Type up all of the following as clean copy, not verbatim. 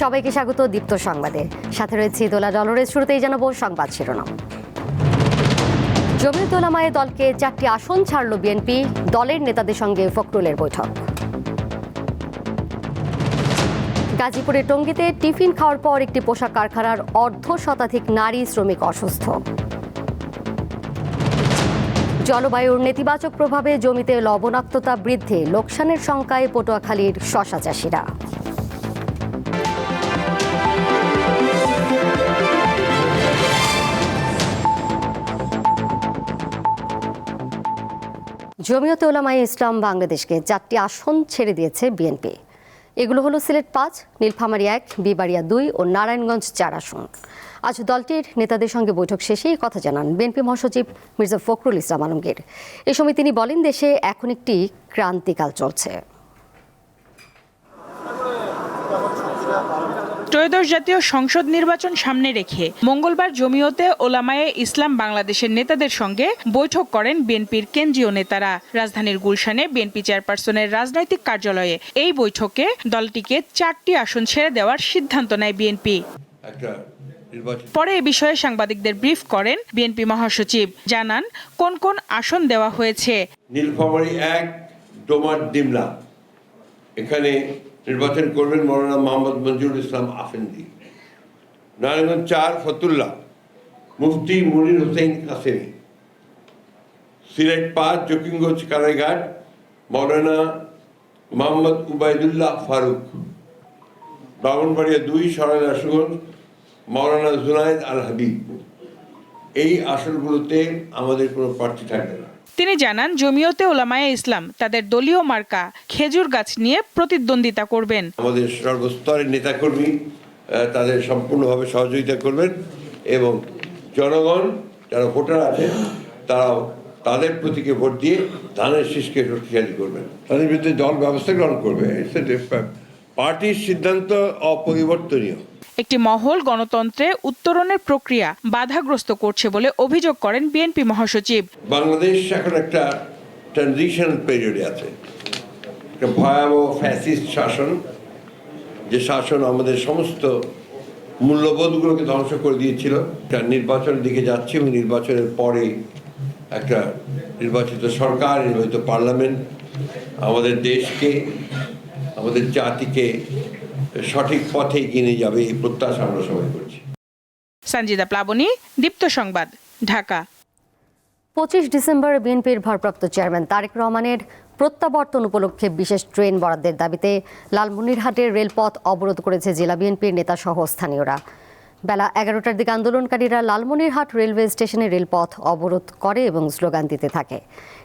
সবাইকে স্বাগত দীপ্ত সংবাদে। সাথে রয়েছে দোলা ডলরের। শুরুতেই জানাবো সংবাদ শিরোনাম। জমিয়তুল উলামায়ে দলকে 4টি আসন ছাড়ল বিএনপি, দলের নেতাদের সঙ্গে ফখরুলের বৈঠক। গাজীপুরের টঙ্গীতে টিফিন খাওয়ার পর একটি পোশাক কারখানার অর্ধশতাধিক নারী শ্রমিক অসুস্থ। জলবায়ুর নেতিবাচক প্রভাবে জমিতে লবণাক্ততা বৃদ্ধি, লোকসানের শঙ্কায় পটুয়াখালীর শশা চাষিরা। জমিয়তে উলামায়ে ইসলাম বাংলাদেশকে 4টি আসন ছেড়ে দিয়েছে বিএনপি। এগুলো হলো সিলেট 5, নীলফামারী 1, বিবাড়িয়া 2 ও নারায়ণগঞ্জ 4 আসন। আজ দলটির নেতাদের সঙ্গে বৈঠক শেষে এই কথা জানান বিএনপি মহাসচিব মির্জা ফখরুল ইসলাম আলমগীর। এ সময় তিনি বলেন, দেশে এখন একটি ক্রান্তিকাল চলছে। ত্রয়োদশ জাতীয় সংসদ নির্বাচন সামনে রেখে মঙ্গলবার জমিয়তে উলামায়ে ইসলাম বাংলাদেশের নেতাদের সঙ্গে বৈঠক করেন বিএনপির কেন্দ্রীয় নেতারা। রাজধানীর গুলশানে বিএনপি চেয়ারপারসনের রাজনৈতিক কার্যালয়ে এই বৈঠকে দলটিকে 4টি আসন ছেড়ে দেওয়ার সিদ্ধান্ত নেয় বিএনপি। পরে এ বিষয়ে সাংবাদিকদের ব্রিফ করেন বিএনপি মহাসচিব। জানান কোন কোন আসন দেওয়া হয়েছে। নীলফামারী 1, ডোমার ডিমলা, এখানে নির্বাচন করবেন মৌলানা মোহাম্মদ মঞ্জুরুল ইসলাম আফেন্দি। নারায়ণগঞ্জ 4, ফতুল্লা, মুফতি মুনির হোসেন কাসেমি। সিলেট 5, জকিগঞ্জ কারাইঘাট, মৌলানা মোহাম্মদ উবাইদুল্লাহ ফারুক। ব্রাহ্মণবাড়িয়া 2, সরাইল আশুগঞ্জ, মৌলানা জুনায়েদ আল হাবিব। এই আসনগুলোতে আমাদের কোনো প্রার্থী থাকবে না। তিনি জানান জমিয়তে উলামায়ে ইসলাম তাদের দলীয় মার্কা খেজুর গাছ নিয়ে প্রতিদ্বন্দ্বিতা করবেন। আমাদের সর্বস্তরের নেতাকর্মী তাদের সম্পূর্ণভাবে সহযোগিতা করবেন এবং জনগণ যারা ভোটার আছে তারাও তাদের প্রতীকে ভোট দিয়ে ধানের শীষকে শক্তিশালী করবেন। তাদের বিরুদ্ধে দল ব্যবস্থা গ্রহণ করবে। পার্টির সিদ্ধান্ত অপরিবর্তনীয়। একটি মহল গণতন্ত্রে উত্তরণের প্রক্রিয়া বাধাগ্রস্ত করছে বলে অভিযোগ করেন বিএনপি মহাসচিব। বাংলাদেশ এখন একটা ট্রানজিশন পিরিয়ডে আছে, একটা ভয়াবহ ফ্যাসিস্ট শাসন, যে শাসন আমাদের সমস্ত মূল্যবোধগুলোকে ধ্বংস করে দিয়েছিল। একটা নির্বাচনের দিকে যাচ্ছে এবং নির্বাচনের পরে একটা নির্বাচিত সরকার, নির্বাচিত পার্লামেন্ট আমাদের দেশকে, আমাদের জাতিকে সঠিক পথে এগিয়ে নিয়ে যাবে, এই প্রত্যাশা আমরা সবাই করছি। সঞ্জিদা প্লাবনী, দীপ্ত সংবাদ, ঢাকা। 25 ডিসেম্বর বিএনপির ভারপ্রাপ্ত চেয়ারম্যান তারেক রহমানের প্রত্যাবর্তন উপলক্ষে বিশেষ ট্রেন বরাদ্দের দাবিতে লালমনিরহাটের রেলপথ অবরোধ করেছে জেলা বিএনপির নেতাসহ স্থানীয়রা। বেলা 11টার দিকে আন্দোলনকারীরা লালমনিরহাট রেলওয়ে স্টেশনে রেলপথ অবরোধ করে এবং স্লোগান দিতে থাকে।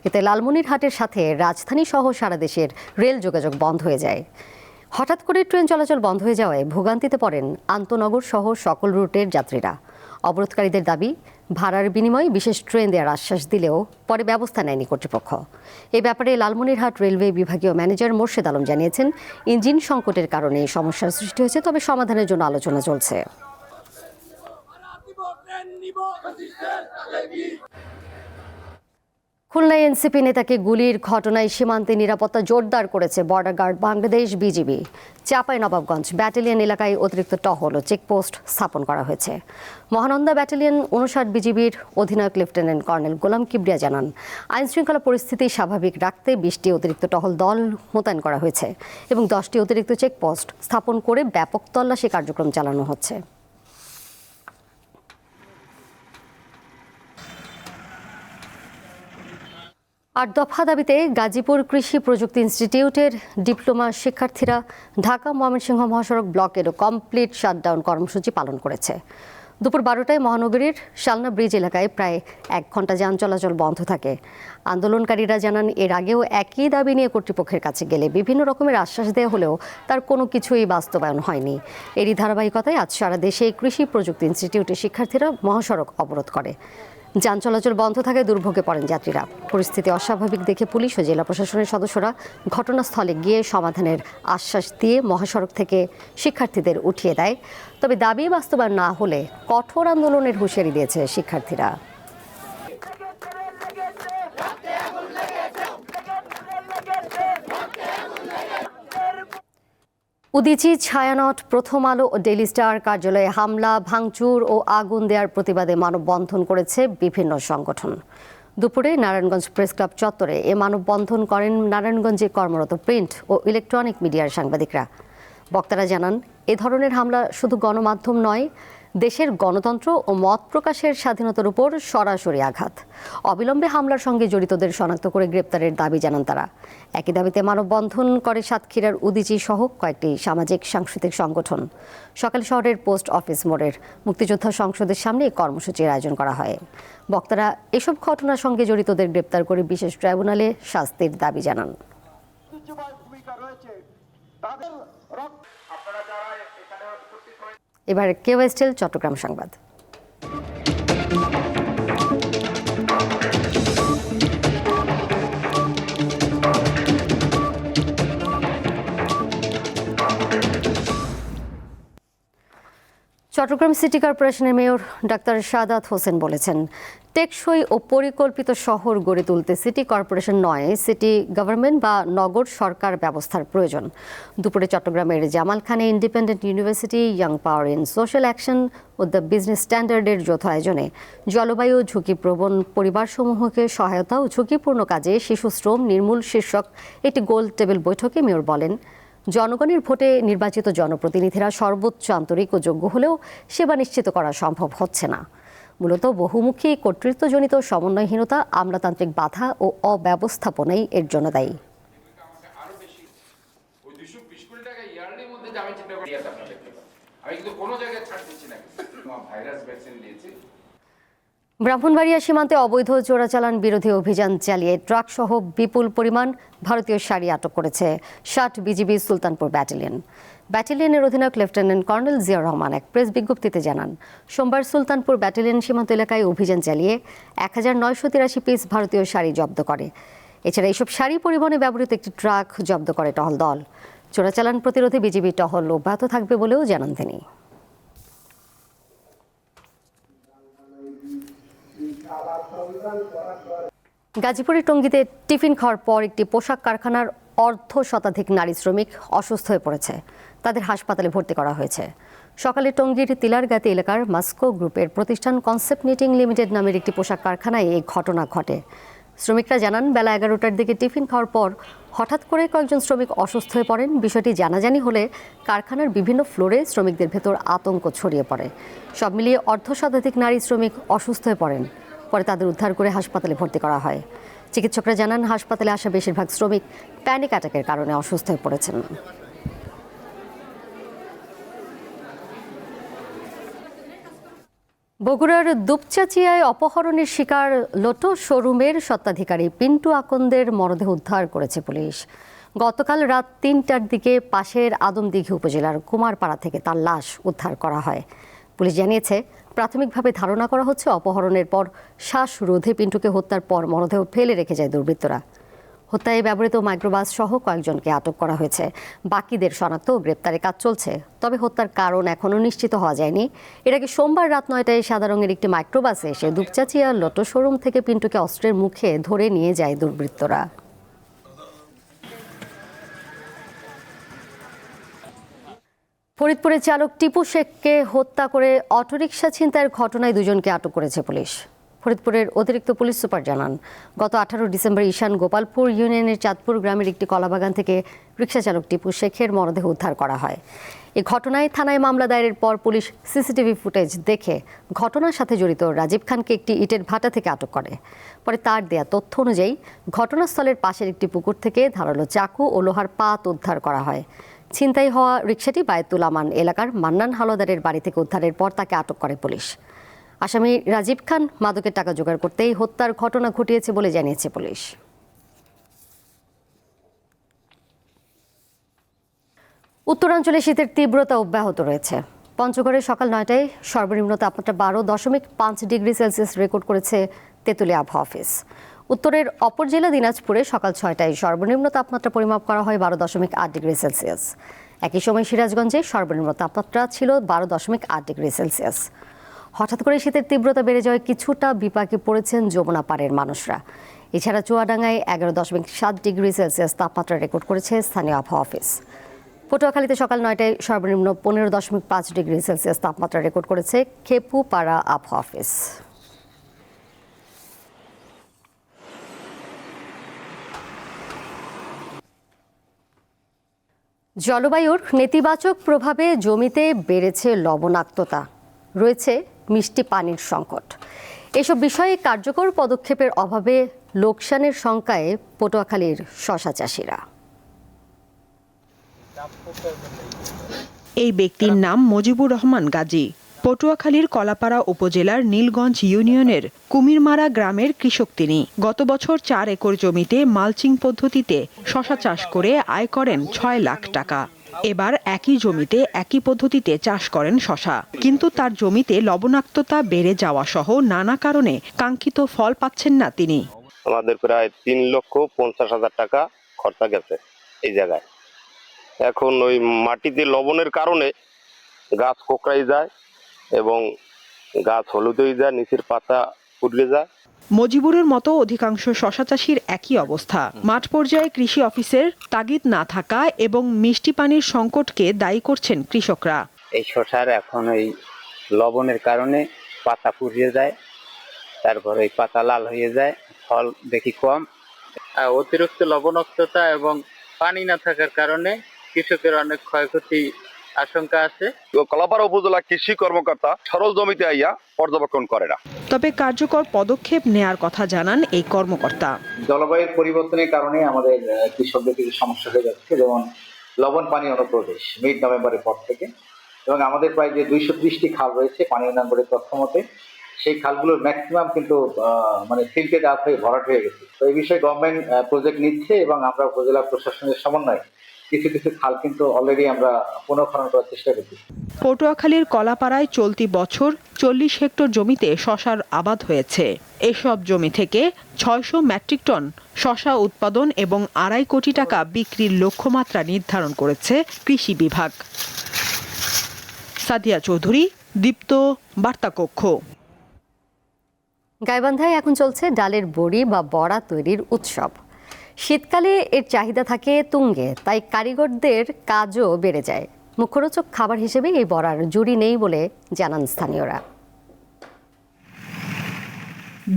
এতে লালমনিরহাটের সাথে রাজধানী সহ সারা দেশের রেল যোগাযোগ বন্ধ হয়ে যায়। হঠাৎ করে ট্রেন চলাচল বন্ধ হয়ে যাওয়ায় ভোগান্তিতে পড়েন আন্তনগর সহ সকল রুটের যাত্রীরা। অবরোধকারীদের দাবি, ভাড়ার বিনিময়ে বিশেষ ট্রেন দেওয়ার আশ্বাস দিলেও পরে ব্যবস্থা নেয়নি কর্তৃপক্ষ। এই ব্যাপারে লালমনিরহাট রেলওয়ে বিভাগীয় ম্যানেজার মোর্শেদ আলম জানিয়েছেন, ইঞ্জিন সংকটের কারণে সমস্যার সৃষ্টি হয়েছে, তবে সমাধানের জন্য আলোচনা চলছে। খুলনায় এনসিপি নেতাকে গুলির ঘটনায় সীমান্তে নিরাপত্তা জোরদার করেছে border guard Bangladesh BGB. Chapainawabganj battalion এলাকায় অতিরিক্ত টহল ও চেকপোস্ট স্থাপন করা হয়েছে। মহানন্দা ব্যাটালিয়ন 59 বিজিবির অধিনায়ক লেফটেন্যান্ট কর্নেল গোলাম কিবরিয়া জানান, আইনশৃঙ্খলা পরিস্থিতি স্বাভাবিক রাখতে 20টি অতিরিক্ত টহল দল মোতায়েন করা হয়েছে এবং 10টি অতিরিক্ত চেকপোস্ট স্থাপন করে ব্যাপক তল্লাশি কার্যক্রম চালানো হচ্ছে। 8 দফা দাবিতে গাজীপুর কৃষি প্রযুক্তি ইনস্টিটিউটের ডিপ্লোমা শিক্ষার্থীরা ঢাকা ময়মনসিংহ মহাসড়ক ব্লকের কমপ্লিট শাটডাউন কর্মসূচি পালন করেছে। দুপুর 12টায় মহানগরীর শালনা ব্রিজ এলাকায় প্রায় 1 ঘন্টা যান চলাচল বন্ধ থাকে। আন্দোলনকারীরা জানান, এর আগেও একই দাবি নিয়ে কর্তৃপক্ষের কাছে গেলে বিভিন্ন রকমের আশ্বাস দেওয়া হলেও তার কোনো কিছুই বাস্তবায়ন হয়নি। এরই ধারাবাহিকতায় আজ সারা দেশে কৃষি প্রযুক্তি ইনস্টিটিউটের শিক্ষার্থীরা মহাসড়ক অবরোধ করে। যান চলাচল বন্ধ থাকায় দুর্ভোগে পড়েন যাত্রীরা। পরিস্থিতি অস্বাভাবিক দেখে পুলিশ ও জেলা প্রশাসনের সদস্যরা ঘটনাস্থলে গিয়ে সমাধানের আশ্বাস দিয়ে মহাসড়ক থেকে শিক্ষার্থীদের উঠিয়ে দেয়। তবে দাবি বাস্তবায়ন না হলে কঠোর আন্দোলনের হুঁশিয়ারি দিয়েছে শিক্ষার্থীরা। উদীচী, ছায়ানট, প্রথম আলো ও ডেইলি স্টার কার্যালয়ে হামলা, ভাঙচুর ও আগুন দেওয়ার প্রতিবাদে মানববন্ধন করেছে বিভিন্ন সংগঠন। দুপুরে নারায়ণগঞ্জ প্রেস ক্লাব চত্বরে এ মানববন্ধন করেন নারায়ণগঞ্জে কর্মরত প্রিন্ট ও ইলেকট্রনিক মিডিয়ার সাংবাদিকরা। বক্তারা জানান, এ ধরনের হামলা শুধু গণমাধ্যম নয়, দেশের গণতন্ত্র ও মত প্রকাশের স্বাধীনতার উপর সরাসরি আঘাত। অবিলম্বে হামলার সঙ্গে জড়িতদের শনাক্ত করে গ্রেপ্তারের দাবি জানান তারা। একই দাবিতে মানববন্ধন করে সাতক্ষীরার উদীচী সহ কয়েকটি সামাজিক সাংস্কৃতিক সংগঠন। সকাল শহরের পোস্ট অফিস মোড়ের মুক্তিযোদ্ধা সংসদের সামনে এই কর্মসূচির আয়োজন করা হয়। বক্তারা এসব ঘটনার সঙ্গে জড়িতদের গ্রেপ্তার করে বিশেষ ট্রাইব্যুনালে শাস্তির দাবি জানান। এবার কেওএসটেল চট্টগ্রাম সংবাদ। চট্টগ্রাম সিটি কর্পোরেশনের মেয়র ডাক্তার সাদাত হোসেন বলেছেন, টেকসই ও পরিকল্পিত শহর গড়ে তুলতে সিটি কর্পোরেশন নয়, সিটি গভর্নমেন্ট বা নগর সরকার ব্যবস্থার প্রয়োজন। দুপুরে চট্টগ্রামের জামালখানে independent university, young power in social action ও দ্য বিজনেস স্ট্যান্ডার্ডের যৌথ আয়োজনে জলবায়ু ঝুঁকিপ্রবণ পরিবারসমূহকে সহায়তা ও ঝুঁকিপূর্ণ কাজে শিশু শ্রম নির্মূল শীর্ষক একটি গোল টেবিল বৈঠকে মেয়র বলেন, জনগণের ভোটে নির্বাচিত জনপ্রতিনিধিরা সর্বোচ্চ আন্তরিক ও যোগ্য হলেও সেবা নিশ্চিত করা সম্ভব হচ্ছে না। মূলত বহুমুখী কর্তৃত্বজনিত সমন্বয়হীনতা, আমলাতান্ত্রিক বাধা ও অব্যবস্থাপনাই এর জন্য দায়ী। ব্রাহ্মণবাড়িয়া সীমান্তে অবৈধ চোরাচালান বিরোধী অভিযান চালিয়ে ট্রাকসহ বিপুল পরিমাণ ভারতীয় শাড়ি আটক করেছে 60 বিজিবি সুলতানপুর ব্যাটালিয়ন। ব্যাটালিয়নের অধিনায়ক লেফটেন্যান্ট কর্নেল জিয়াউর রহমান এক প্রেস বিজ্ঞপ্তিতে জানান, সোমবার সুলতানপুর ব্যাটালিয়ন সীমান্ত এলাকায় অভিযান চালিয়ে 1983 পিস ভারতীয় শাড়ি জব্দ করে। এছাড়া এইসব শাড়ি পরিবহনে ব্যবহৃত একটি ট্রাক জব্দ করে টহল দল। চোরাচালান প্রতিরোধে বিজিবি টহল অব্যাহত থাকবে বলেও জানান তিনি। গাজীপুরের টঙ্গীতে টিফিন খাওয়ার পর একটি পোশাক কারখানার অর্ধ শতাধিক নারী শ্রমিক অসুস্থ হয়ে পড়েছে। তাদের হাসপাতালে ভর্তি করা হয়েছে। সকালে টঙ্গীর তিলারগাতি এলাকার মাস্কো গ্রুপের প্রতিষ্ঠান কনসেপ্ট নিটিং লিমিটেড নামের একটি পোশাক কারখানায় এই ঘটনা ঘটে। শ্রমিকরা জানান, বেলা 11টার দিকে টিফিন খাওয়ার পর হঠাৎ করে কয়েকজন শ্রমিক অসুস্থ হয়ে পড়েন। বিষয়টি জানাজানি হলে কারখানার বিভিন্ন ফ্লোরে শ্রমিকদের ভেতর আতঙ্ক ছড়িয়ে পড়ে। সব মিলিয়ে অর্ধ শতাধিক নারী শ্রমিক অসুস্থ হয়ে পড়েন। পরে তাদের উদ্ধার করে হাসপাতালে ভর্তি করা হয়। চিকিৎসকরা জানান, হাসপাতালে আসা বেশিরভাগ শ্রমিক প্যানিক অ্যাটাকের কারণে অসুস্থ হয়ে পড়েছেন। বগুড়ার দুপচাচিয়ায় অপহরণের শিকার লোটো শোরুমের স্বত্বাধিকারী পিন্টু আকন্দের মরদেহ উদ্ধার করেছে পুলিশ। গতকাল রাত 3টার দিকে পাশের আদমদিঘি উপজেলার কুমারপাড়া থেকে তার লাশ উদ্ধার করা হয়। পুলিশ জানিয়েছে, প্রাথমিকভাবে ধারণা করা হচ্ছে অপহরণের পর শ্বাসরোধে পিন্টুকে হত্যার পর মরদেহ ফেলে রেখে যায় দুর্বৃত্তরা। হত্যায় ব্যবহৃত মাইক্রোবাস সহ কয়েকজনকে আটক করা হয়েছে। বাকিদের শনাক্ত ও গ্রেপ্তারের কাজ চলছে। তবে হত্যার কারণ এখনও নিশ্চিত হওয়া যায়নি। এর আগে সোমবার রাত 9টায় সাদা রঙের একটি মাইক্রোবাসে এসে দুপচাচিয়া লোটো শোরুম থেকে পিন্টুকে অস্ত্রের মুখে ধরে নিয়ে যায় দুর্বৃত্তরা। ফরিদপুরের চালক টিপু শেখকে হত্যা করে অটোরিকশা ছিনতাইয়ের ঘটনায় দুজনকে আটক করেছে পুলিশ। ফরিদপুরের অতিরিক্ত পুলিশ সুপার জানান, গত 18 ডিসেম্বর ঈশান গোপালপুর ইউনিয়নের চাঁদপুর গ্রামের একটি কলাবাগান থেকে রিকশা চালক টিপু শেখের মরদেহ উদ্ধার করা হয়। এই ঘটনায় থানায় মামলা দায়েরের পর পুলিশ সিসিটিভি ফুটেজ দেখে ঘটনার সাথে জড়িত রাজীব খানকে একটি ইটের ভাটা থেকে আটক করে। পরে তার দেয়া তথ্য অনুযায়ী ঘটনাস্থলের পাশের একটি পুকুর থেকে ধারালো চাকু ও লোহার পাত উদ্ধার করা হয়। ছিনতাই হওয়া রিকশাটি বায়তুল আমান এলাকার মান্নান হালদারের বাড়ি থেকে উদ্ধারের পর তাকে আটক করে পুলিশ। আসামি রাজীব খান মাদকের টাকা জোগাড় করতেই হত্যার ঘটনা ঘটিয়েছে বলে জানিয়েছে পুলিশ। উত্তরাঞ্চলে শীতের তীব্রতা অব্যাহত রয়েছে। পঞ্চগড়ে সকাল 9টায় সর্বনিম্ন তাপমাত্রা 12.5 ডিগ্রি সেলসিয়াস রেকর্ড করেছে তেঁতুলিয়া আবহাওয়া অফিস। উত্তরের অপর জেলা দিনাজপুরে সকাল 6টায় সর্বনিম্ন তাপমাত্রা পরিমাপ করা হয় 12.8 ডিগ্রি সেলসিয়াস। একই সময় সিরাজগঞ্জে সর্বনিম্ন তাপমাত্রা ছিল 12.8 ডিগ্রি সেলসিয়াস। হঠাৎ করে শীতের তীব্রতা বেড়ে যাওয়ায় কিছুটা বিপাকে পড়েছেন যমুনা পাড়ের মানুষরা। এছাড়া চুয়াডাঙ্গায় 11.7 ডিগ্রি সেলসিয়াস তাপমাত্রা রেকর্ড করেছে স্থানীয় আবহাওয়া অফিস। পটুয়াখালীতে সকাল 9টায় সর্বনিম্ন 15.5 ডিগ্রি সেলসিয়াস তাপমাত্রা রেকর্ড করেছে খেপুপাড়া আবহাওয়া অফিস। জলবায়ুর নেতিবাচক প্রভাবে জমিতে বেড়েছে লবণাক্ততা, রয়েছে মিষ্টি পানির সংকট। এসব বিষয়ে কার্যকর পদক্ষেপের অভাবে লোকসানের শঙ্কায় পটুয়াখালীর শশা চাষিরা। এই ব্যক্তির নাম মজিবুর রহমান গাজী। পটুয়াখালীর কলাপাড়া উপজেলার নীলগঞ্জ ইউনিয়নের কুমিরমারা গ্রামের কৃষক তিনি। গত বছর 4 একর জমিতে মালচিং পদ্ধতিতে শশা চাষ করে আয় করেন 6 লাখ টাকা। এবার একই জমিতে একই পদ্ধতিতে চাষ করেন শশা, কিন্তু তার জমিতে লবণাক্ততা বেড়ে যাওয়া সহ নানা কারণে কাঙ্ক্ষিত ফল পাচ্ছেন না তিনি। আমাদের প্রায় 3,50,000 টাকা খরচা গেছে এই জায়গায়। এখন ওই মাটিতে লবণের কারণে গাছ কোঁকড়াই যায় এবং গাছ হলুদ হয়ে যায়, নিচের পাতা পুড়ে যায়। মজিবুরের মতো অধিকাংশ শশা চাষির একই অবস্থা। মাঠ পর্যায়ে কৃষি অফিসের তাগিদ না থাকা এবং মিষ্টি পানির সংকটকে দায়ী করছেন কৃষকরা। এই শশার এখন এই লবণের কারণে পাতা পুড়িয়ে যায়, তারপরে এই পাতা লাল হয়ে যায়, ফল দেখি কম। অতিরিক্ত লবণাক্ততা এবং পানি না থাকার কারণে কৃষকের অনেক ক্ষয়ক্ষতি আশঙ্কা আছে। কলাপাড়া উপজেলা কৃষি কর্মকর্তা সরল জমিতে আইয়া পর্যবেক্ষণ করে না। তবে কার্যকর পদক্ষেপ নেয়ার কথা জানান এই কর্মকর্তা। জলবায়ুর পরিবর্তনের কারণে আমাদের কৃষকদের কিছু সমস্যা হয়ে যাচ্ছে, যেমন লবণ পানি অনুপ্রবেশ মিড নভেম্বরের পর থেকে, এবং আমাদের প্রায় যে 230টি খাল রয়েছে পানি উন্নয়ন বোর্ডের তথ্য মতে, সেই খালগুলোর ম্যাক্সিমাম কিন্তু সিল্কেজ আপ হয়ে ভরাট হয়ে গেছে। তো এই বিষয়ে গভর্নমেন্ট প্রজেক্ট নিচ্ছে এবং আমরা উপজেলা প্রশাসনের সমন্বয়ে কিছু কিছু খাল কিন্তু অলরেডি আমরা পুনঃখনন করার চেষ্টা করছি। পটুয়াখালীর কলাপাড়ায় চলতি বছর 40 হেক্টর জমিতে শশার আবাদ হয়েছে। এসব জমি থেকে 600 মেট্রিক টন শশা উৎপাদন এবং 2.5 কোটি টাকা বিক্রির লক্ষ্যমাত্রা নির্ধারণ করেছে কৃষি বিভাগ। সাদিয়া চৌধুরী, দীপ্ত, বার্তা কক্ষ। গাইবান্ধায় এখন চলছে ডালের বড়ি বা বড়া তৈরির উৎসব। শীতকালে এর চাহিদা থাকে তুঙ্গে, তাই কারিগরদের কাজও বেড়ে যায়। মুখরোচক খাবার হিসেবে এই বড়ার জুড়ি নেই বলে জানান স্থানীয়রা।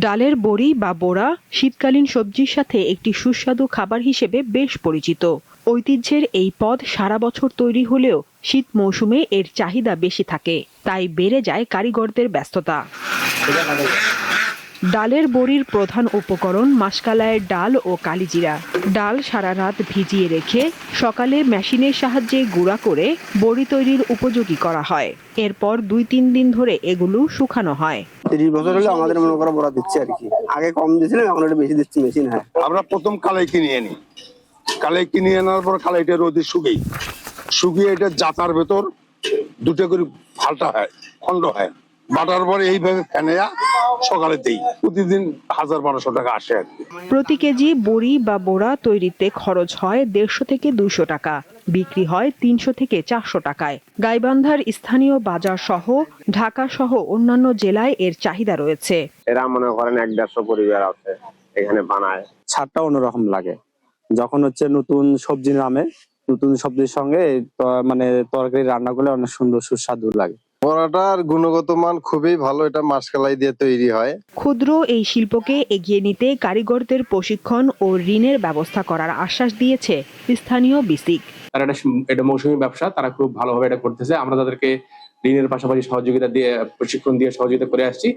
ডালের বড়ি বা বোড়া শীতকালীন সবজির সাথে একটি সুস্বাদু খাবার হিসেবে বেশ পরিচিত। ঐতিহ্যের এই পদ সারা বছর তৈরি হলেও শীত মৌসুমে এর চাহিদা বেশি থাকে, তাই বেড়ে যায় কারিগরদের ব্যস্ততা। ডালের বড়ির প্রধান উপকরণ মাসকালাইয়ের ডাল ও কালিজিরা। ডাল সারা রাত ভিজিয়ে রেখে সকালে মেশিনের সাহায্যে গুঁড়া করে বড়ি তৈরির উপযোগী করা হয়। এরপর 2-3 দিন ধরে এগুলো শুকানো হয়। 30 বছর হলে আমাদের মনে করা বড়া দিচ্ছে আর কি। আগে কম দিয়েছিলাম, এখন একটু বেশি দিচ্ছি মেশিন। হ্যাঁ, আমরা প্রথম কালাই কিনে আনি, কালাই কিনে আনার পর কালাইটা রোদে শুকিয়ে এটা জাতার ভেতর 2টা করে ফাল্টা হয়, খন্ড হয়। বাটার পরে এইভাবে ফেনে সকালে দেই। প্রতিদিন 1000-1200 টাকা আসে আর কি। প্রতি কেজি বড়ি বা বোড়া তৈরিতে খরচ হয় 150 থেকে 200 টাকা, বিক্রি হয় 300 থেকে 400 টাকায়। গাইবান্ধার স্থানীয় বাজার সহ ঢাকা সহ অন্যান্য জেলায় এর চাহিদা রয়েছে। এরা মনে করেন 100-150 পরিবার আছে এখানে বানায়। ছাদটা অন্যরকম লাগে যখন হচ্ছে নতুন সবজি নামে। নতুন সবজির সঙ্গে তরকারি রান্না করলে অনেক সুন্দর সুস্বাদু লাগে। বড়াটার গুণগত মান খুবই ভালো, এটা মাসকালাই দিয়ে তৈরি হয়। ক্ষুদ্র এই শিল্পকে এগিয়ে নিতে কারিগরদের প্রশিক্ষণ ও ঋণের ব্যবস্থা করার আশ্বাস দিয়েছে স্থানীয় বিসিক। তারা এটা মৌসুমী ব্যবসা, তারা খুব ভালোভাবে এটা করতেছে। আমরা তাদেরকে ঋণের পাশাপাশি সহযোগিতা দিয়ে, প্রশিক্ষণ দিয়ে সহযোগিতা করে আসছি।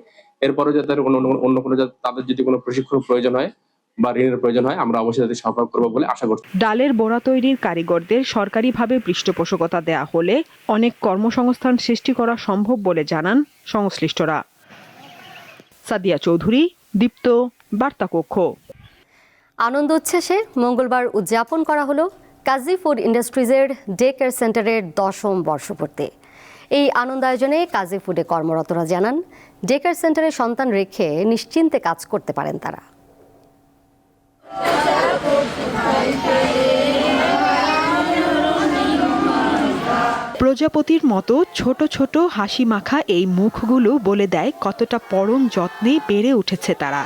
এরপরে যাতে অন্য কোনো তাদের যদি কোনো প্রশিক্ষণ প্রয়োজন হয় বা ঋণের প্রয়োজন হয়, আমরা অবশ্যই তাদের সহযোগিতা করব বলে আশা করছি। ডালের বড়া তৈরির কারিগরদের সরকারিভাবে পৃষ্ঠপোষকতা দেয়া হলে অনেক কর্মসংস্থান সৃষ্টি করা সম্ভব বলে জানান সংশ্লিষ্টরা। সাদিয়া চৌধুরী, দীপ্ত, বার্তা কক্ষ। আনন্দ উচ্ছ্বাসে মঙ্গলবার উদযাপন করা হলো কাজী ফুড ইন্ডাস্ট্রিজের ডে কেয়ার সেন্টারের 10ম বর্ষপূর্তি। এই আনন্দ আয়োজনে কাজী ফুডে কর্মরতরা জানান, ডে কেয়ার সেন্টারে সন্তান রেখে নিশ্চিন্তে কাজ করতে পারেন তারা। প্রজাপতির মতো ছোট ছোট হাসি মাখা এই মুখগুলো বলে দেয় কতটা পরম যত্নে বেড়ে উঠেছে তারা।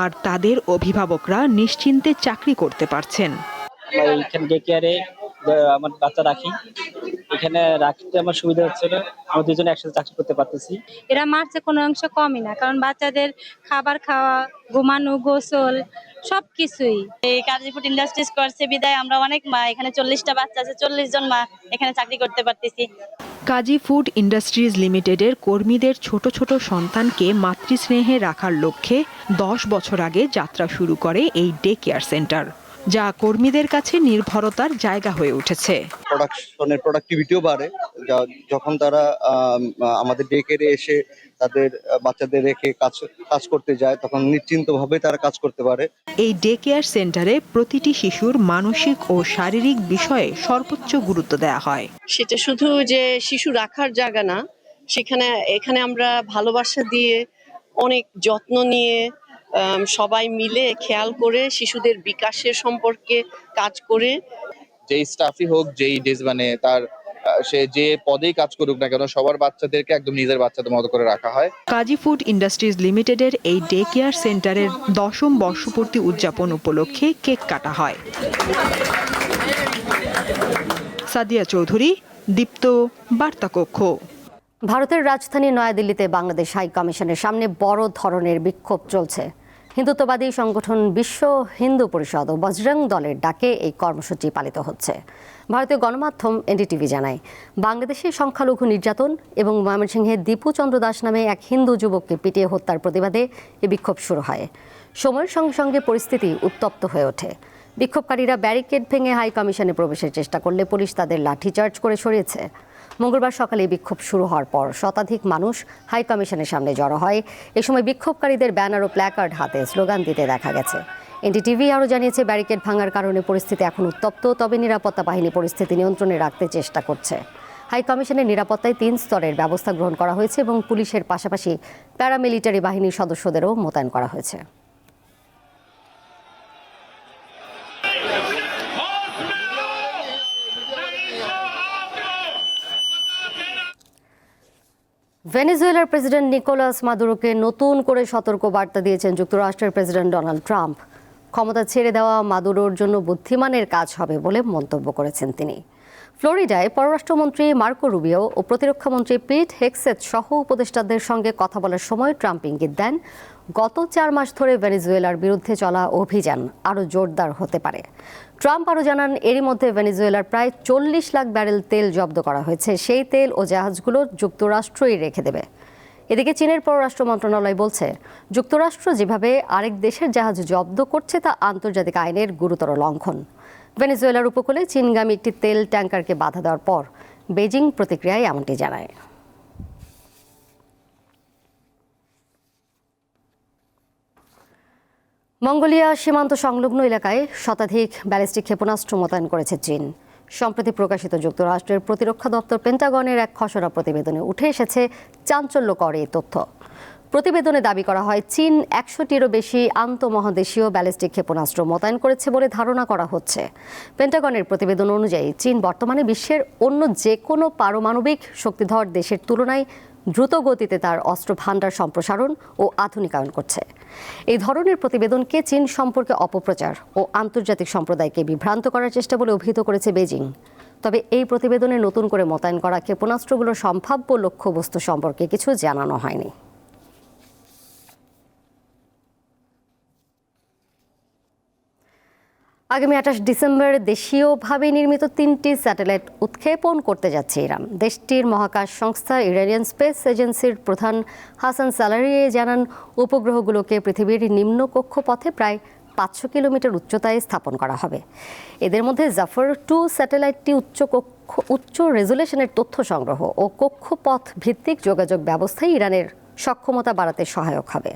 আর তাদের অভিভাবকরা নিশ্চিন্তে চাকরি করতে পারছেন। এইখানে ডে কেয়ারে আমার বাচ্চা রাখি। এখানে রাখতে আমার সুবিধা হচ্ছে না, আমরা দুজনে একসাথে চাকরি করতে পারতেছি। এরা মারছে কোনো অংশ কমই না, কারণ বাচ্চাদের খাবার খাওয়া, ঘুমানো, গোসল সবকিছুই। এই গাজীপুর ইন্ডাস্ট্রিজ করছে বিদায় আমরা অনেক মা, এখানে 40টা বাচ্চা আছে, 40 জন মা এখানে চাকরি করতে পারতেছি। কাজী ফুড ইন্ডাস্ট্রিজ লিমিটেডের কর্মীদের ছোট ছোট সন্তানকে মাতৃস্নেহে রাখার লক্ষ্যে 10 বছর আগে যাত্রা শুরু করে এই ডে কেয়ার সেন্টার, যা কর্মীদের কাছে নির্ভরতার জায়গা হয়ে উঠেছে। প্রোডাক্টিভিটিও বাড়ে যখন তারা আমাদের ডে কেয়ারে এসে তাদের বাচ্চাদের রেখে কাজ করতে যায়, তখন নিশ্চিন্তভাবে তারা কাজ করতে পারে। এই ডে কেয়ার সেন্টারে প্রতিটি শিশুর মানসিক ও শারীরিক বিষয়ে সর্বোচ্চ গুরুত্ব দেওয়া হয়। সেটা শুধু যে শিশু রাখার জায়গা না, এখানে আমরা ভালোবাসা দিয়ে, অনেক যত্ন নিয়ে, সবাই মিলে খেয়াল করে শিশুদের বিকাশের সম্পর্কে কাজ করে। যেই স্টাফই হোক, যেই মানে তার সে যে পদেই কাজ করুক না কেন, সবার বাচ্চাদেরকে একদম নিজের বাচ্চাদের মতো করে রাখা হয়। কাজী ফুড ইন্ডাস্ট্রিজ লিমিটেডের এই ডে কেয়ার সেন্টারের 10ম বর্ষপূর্তি উদযাপন উপলক্ষে কেক কাটা হয়। সাদিয়া চৌধুরী, দীপ্ত, বার্তা কক্ষ। ভারতের রাজধানী নয়াদিল্লিতে বাংলাদেশ হাই কমিশনের সামনে বড় ধরনের বিক্ষোভ চলছে। হিন্দুত্ববাদী সংগঠন বিশ্ব হিন্দু পরিষদ ও বজরং দলের ডাকে এই কর্মসূচি পালিত হচ্ছে। ভারতীয় গণমাধ্যম এনডিটিভি জানায়, বাংলাদেশে সংখ্যালঘু নির্যাতন এবং ময়মনসিংহে দীপু চন্দ্র দাস নামে এক হিন্দু যুবককে পিটিয়ে হত্যার প্রতিবাদে এই বিক্ষোভ শুরু হয়। সময়ের সঙ্গে সঙ্গে পরিস্থিতি উত্তপ্ত হয়ে ওঠে। বিক্ষোভকারীরা ব্যারিকেড ভেঙে হাই কমিশনে প্রবেশের চেষ্টা করলে পুলিশ তাদের লাঠিচার্জ করে সরিয়েছে। মঙ্গলবার সকালে বিক্ষোভ শুরু হওয়ার পর শতাধিক মানুষ হাই কমিশনের সামনে জড়ো হয়। এ সময় বিক্ষোভকারীদের ব্যানার ও প্ল্যাকার্ড হাতে স্লোগান দিতে দেখা গেছে। এনডিটিভি আরও জানিয়েছে, ব্যারিকেড ভাঙার কারণে পরিস্থিতি এখন উত্তপ্ত, তবে নিরাপত্তা বাহিনী পরিস্থিতি নিয়ন্ত্রণে রাখতে চেষ্টা করছে। হাই কমিশনের নিরাপত্তায় 3 স্তরের ব্যবস্থা গ্রহণ করা হয়েছে এবং পুলিশের পাশাপাশি প্যারামিলিটারি বাহিনীর সদস্যদেরও মোতায়েন করা হয়েছে। ভেনেজুয়েলার প্রেসিডেন্ট নিকোলাস মাদুরোকে নতুন করে সতর্ক বার্তা দিয়েছেন যুক্তরাষ্ট্রের প্রেসিডেন্ট ডোনাল্ড ট্রাম্প। ক্ষমতা ছেড়ে দেওয়া মাদুরোর জন্য বুদ্ধিমানের কাজ হবে বলে মন্তব্য করেছেন তিনি। ফ্লোরিডায় পররাষ্ট্রমন্ত্রী মার্কো রুবিও ও প্রতিরক্ষামন্ত্রী পিট হেগসেথ সহ উপদেষ্টাদের সঙ্গে কথা বলার সময় ট্রাম্প ইঙ্গিত দেন, গত 4 মাস ধরে ভেনেজুয়েলার বিরুদ্ধে চলা অভিযান আরও জোরদার হতে পারে। ট্রাম্প আরও জানান, এরই মধ্যে ভেনেজুয়েলার প্রায় 40 লাখ ব্যারেল তেল জব্দ করা হয়েছে। সেই তেল ও জাহাজগুলো যুক্তরাষ্ট্রই রেখে দেবে। এদিকে চীনের পররাষ্ট্র মন্ত্রণালয় বলছে, যুক্তরাষ্ট্র যেভাবে আরেক দেশের জাহাজ জব্দ করছে তা আন্তর্জাতিক আইনের গুরুতর লঙ্ঘন। ভেনেজুয়েলার উপকূলে চীনগামী একটি তেল ট্যাঙ্কারকে বাধা দেওয়ার পর বেজিং প্রতিক্রিয়ায় এমনটি জানায়। মঙ্গোলিয়া সীমান্ত সংলগ্ন এলাকায় শতাধিক ব্যালিস্টিক ক্ষেপণাস্ত্র মোতায়েন করেছে চীন। সম্প্রতি প্রকাশিত যুক্তরাষ্ট্রের প্রতিরক্ষা দপ্তর পেন্টাগনের এক খসড়া প্রতিবেদনে উঠে এসেছে চাঞ্চল্যকর এই তথ্য। প্রতিবেদনে দাবি করা হয়, চীন 100টিরও বেশি আন্তঃমহাদেশীয় ব্যালিস্টিক ক্ষেপণাস্ত্র মোতায়েন করেছে বলে ধারণা করা হচ্ছে। পেন্টাগনের প্রতিবেদন অনুযায়ী চীন বর্তমানে বিশ্বের অন্য যে কোনো পারমাণবিক শক্তিধর দেশের তুলনায় দ্রুত গতিতে তার অস্ত্র ভাণ্ডার সম্প্রসারণ ও আধুনিকায়ন করছে। এই ধরনের প্রতিবেদনকে চীন সম্পর্কে অপপ্রচার ও আন্তর্জাতিক সম্প্রদায়কে বিভ্রান্ত করার চেষ্টা বলে অভিহিত করেছে বেজিং। তবে এই প্রতিবেদনে নতুন করে মোতায়েন করা ক্ষেপণাস্ত্রগুলোর সম্ভাব্য লক্ষ্যবস্তু সম্পর্কে কিছু জানানো হয়নি। আগামী 28 ডিসেম্বর দেশীয়ভাবে নির্মিত 3টি স্যাটেলাইট উৎক্ষেপণ করতে যাচ্ছে ইরান। দেশটির মহাকাশ সংস্থা ইরানিয়ান স্পেস এজেন্সির প্রধান হাসান সালারিয়ে জানান, উপগ্রহগুলোকে পৃথিবীর নিম্ন কক্ষপথে প্রায় 500 কিলোমিটার উচ্চতায় স্থাপন করা হবে। এদের মধ্যে জাফর 2 স্যাটেলাইটটি উচ্চ রেজুলেশনের তথ্য সংগ্রহ ও কক্ষপথ ভিত্তিক যোগাযোগ ব্যবস্থায় ইরানের সক্ষমতা বাড়াতে সহায়ক হবে।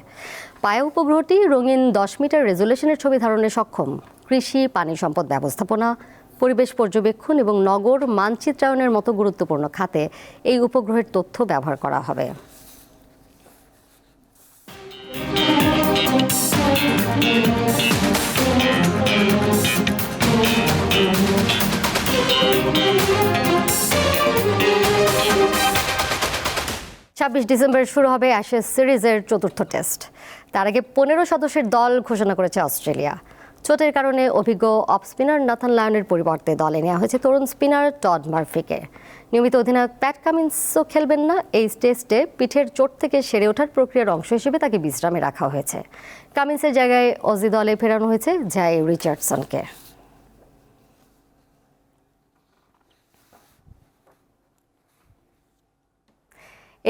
পায়া উপগ্রহটি রঙিন 10 মিটার রেজুলেশনের ছবি ধারণে সক্ষম। কৃষি, পানি সম্পদ ব্যবস্থাপনা, পরিবেশ পর্যবেক্ষণ এবং নগর মানচিত্রায়নের মতো গুরুত্বপূর্ণ খাতে এই উপগ্রহের তথ্য ব্যবহার করা হবে। ডিসেম্বর শুরু হবে অ্যাশেজ সিরিজের 4র্থ টেস্ট। তার আগে 15 সদস্যের দল ঘোষণা করেছে অস্ট্রেলিয়া। চোটের কারণে অভিজ্ঞ অফ স্পিনার নাথান লায়নের পরিবর্তে দলে নেওয়া হয়েছে তরুণ স্পিনার টড মার্ফিকে। নিয়মিত অধিনায়ক প্যাট কামিন্সও খেলবেন না। এই টেস্টে পিঠের চোট থেকে সেরে ওঠার প্রক্রিয়ার অংশ হিসেবে তাকে বিশ্রামে রাখা হয়েছে। কামিন্সের জায়গায় অজি দলে ফেরানো হয়েছে জাই রিচার্ডসনকে।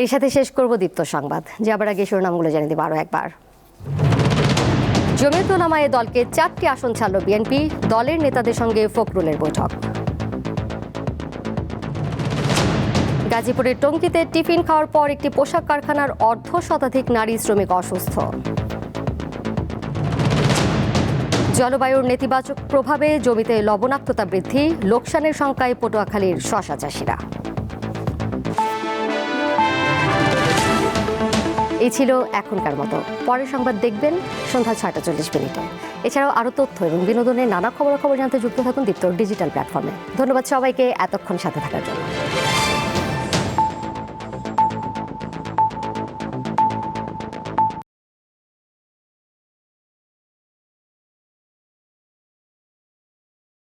এর সাথে শেষ করব দীপ্ত সংবাদ, যাবার আগে শিরোনামগুলো জানিয়ে দেব আরও একবার। জমিয়তুল উলামায়ে দলকে 4টি আসন ছাড়ল বিএনপি, দলের নেতাদের সঙ্গে ফখরুলের বৈঠক। গাজীপুরের টঙ্গীতে টিফিন খাওয়ার পর একটি পোশাক কারখানার অর্ধশতাধিক নারী শ্রমিক অসুস্থ। জলবায়ুর নেতিবাচক প্রভাবে জমিতে লবণাক্ততা বৃদ্ধি, লোকসানের শঙ্কায় পটুয়াখালীর শশা চাষিরা। এই ছিল এখনকার মতো। পরের সংবাদ দেখবেন সন্ধ্যা 6:40। এছাড়াও আরও তথ্য এবং বিনোদনের নানা খবরাখবর জানতে যুক্ত থাকুন দীপ্তর ডিজিটাল প্ল্যাটফর্মে। ধন্যবাদ সবাইকে এতক্ষণ সাথে থাকার জন্য।